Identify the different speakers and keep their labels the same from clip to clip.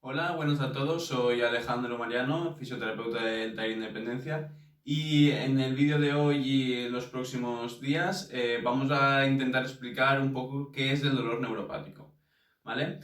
Speaker 1: Hola, buenos a todos. Soy Alejandro Mariano, fisioterapeuta del Taller Independencia. Y en el vídeo de hoy y en los próximos días vamos a intentar explicar un poco qué es el dolor neuropático. ¿Vale?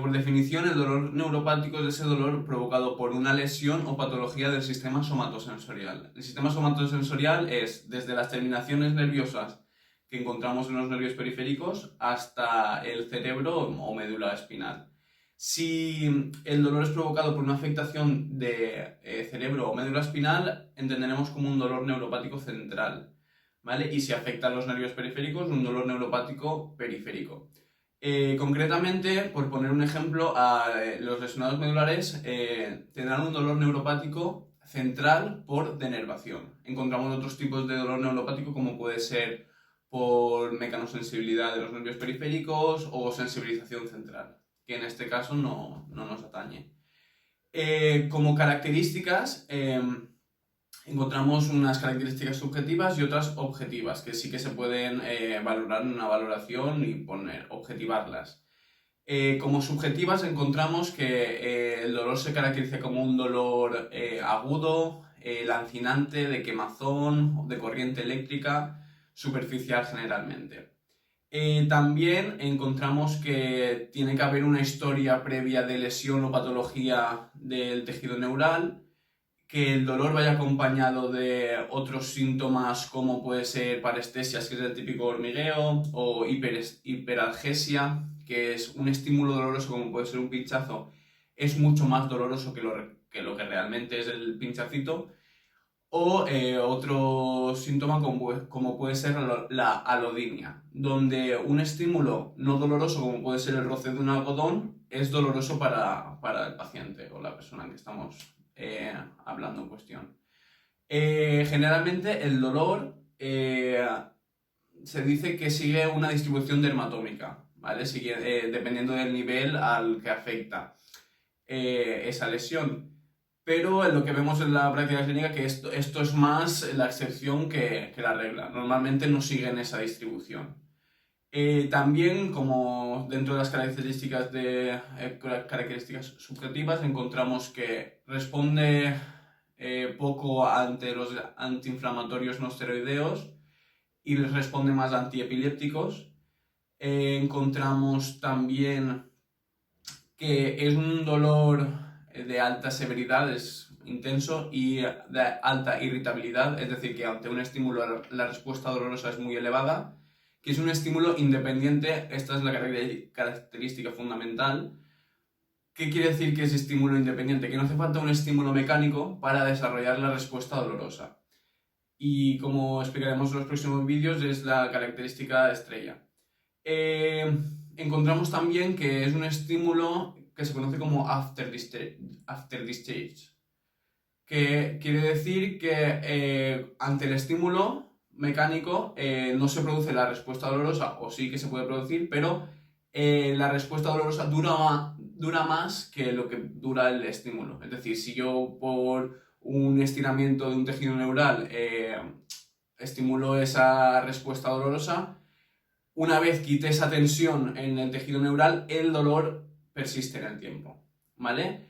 Speaker 1: Por definición, el dolor neuropático es ese dolor provocado por una lesión o patología del sistema somatosensorial. El sistema somatosensorial es desde las terminaciones nerviosas que encontramos en los nervios periféricos hasta el cerebro o médula espinal. Si el dolor es provocado por una afectación de cerebro o médula espinal, entenderemos como un dolor neuropático central, ¿vale? Y si afecta a los nervios periféricos, un dolor neuropático periférico. Concretamente, por poner un ejemplo, los lesionados medulares tendrán un dolor neuropático central por denervación. Encontramos otros tipos de dolor neuropático como puede ser por mecanosensibilidad de los nervios periféricos o sensibilización central, que en este caso no nos atañe. Como características, encontramos unas características subjetivas y otras objetivas, que sí que se pueden valorar en una valoración y objetivarlas. Como subjetivas encontramos que el dolor se caracteriza como un dolor agudo, lancinante, de quemazón, de corriente eléctrica, superficial generalmente. También encontramos que tiene que haber una historia previa de lesión o patología del tejido neural, que el dolor vaya acompañado de otros síntomas como puede ser parestesias, que es el típico hormigueo, o hiperalgesia, que es un estímulo doloroso como puede ser un pinchazo, es mucho más doloroso que lo que realmente es el pinchacito. O otro síntoma como puede ser la alodinia, donde un estímulo no doloroso como puede ser el roce de un algodón es doloroso para el paciente o la persona que estamos hablando en cuestión. Generalmente el dolor se dice que sigue una distribución dermatómica, ¿vale? Dependiendo del nivel al que afecta esa lesión. Pero en lo que vemos en la práctica clínica que esto es más la excepción que la regla. Normalmente no siguen esa distribución. También, como dentro de las características subjetivas, encontramos que responde poco ante los antiinflamatorios no esteroideos y responde más a antiepilépticos. Encontramos también que es un dolor de alta severidad, es intenso, y de alta irritabilidad, es decir, que ante un estímulo la respuesta dolorosa es muy elevada, que es un estímulo independiente. Esta es la característica fundamental. ¿Qué quiere decir que es estímulo independiente? Que no hace falta un estímulo mecánico para desarrollar la respuesta dolorosa. Y como explicaremos en los próximos vídeos, es la característica estrella. Encontramos también que es un estímulo que se conoce como after discharge, que quiere decir que ante el estímulo mecánico no se produce la respuesta dolorosa, o sí que se puede producir, pero la respuesta dolorosa dura más que lo que dura el estímulo. Es decir, si yo por un estiramiento de un tejido neural estimulo esa respuesta dolorosa, una vez quite esa tensión en el tejido neural, el dolor persiste en el tiempo, ¿vale?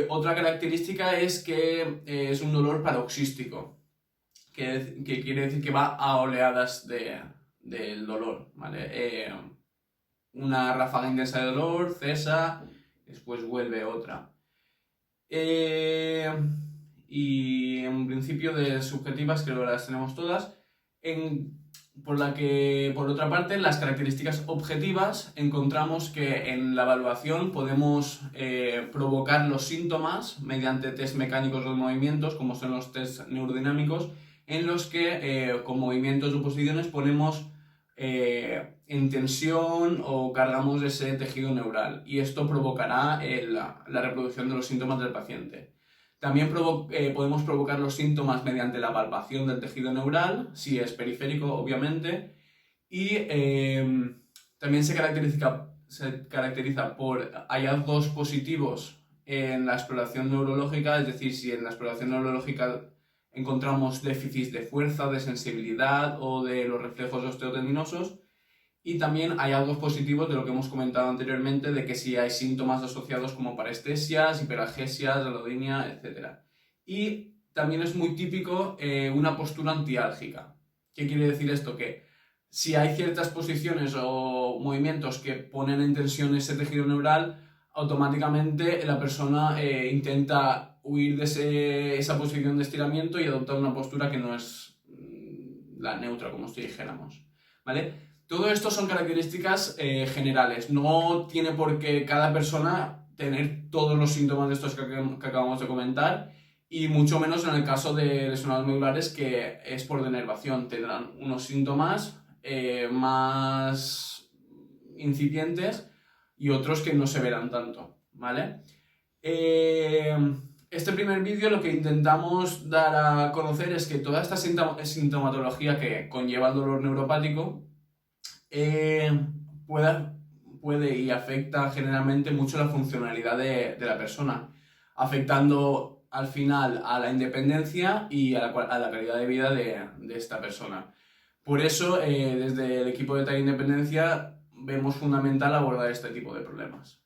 Speaker 1: Otra característica es que es un dolor paroxístico, que quiere decir que va a oleadas del dolor, ¿vale? Una ráfaga intensa de dolor, cesa, después vuelve otra. Y en principio de subjetivas creo que las tenemos todas. Por otra parte, las características objetivas encontramos que en la evaluación podemos provocar los síntomas mediante test mecánicos de movimientos, como son los test neurodinámicos, en los que con movimientos o posiciones ponemos en tensión o cargamos ese tejido neural, y esto provocará la reproducción de los síntomas del paciente. También podemos provocar los síntomas mediante la palpación del tejido neural, si es periférico, obviamente, y también se caracteriza por hallazgos positivos en la exploración neurológica, es decir, si en la exploración neurológica encontramos déficits de fuerza, de sensibilidad o de los reflejos osteotendinosos, Y también hay algo positivo de lo que hemos comentado anteriormente, de que si hay síntomas asociados como parestesias, hiperalgesias, alodinia, etc. Y también es muy típico una postura antiálgica. ¿Qué quiere decir esto? Que si hay ciertas posiciones o movimientos que ponen en tensión ese tejido neural, automáticamente la persona intenta huir de esa posición de estiramiento y adoptar una postura que no es la neutra, como si dijéramos. ¿Vale? Todo esto son características generales. No tiene por qué cada persona tener todos los síntomas de estos que acabamos de comentar, y mucho menos en el caso de lesionados medulares, que es por denervación. Tendrán unos síntomas más incipientes y otros que no se verán tanto, ¿vale? Este primer vídeo lo que intentamos dar a conocer es que toda esta sintomatología que conlleva el dolor neuropático puede y afecta generalmente mucho la funcionalidad de la persona, afectando al final a la independencia y a la calidad de vida de esta persona. Por eso, desde el equipo de Taller Independencia, vemos fundamental abordar este tipo de problemas.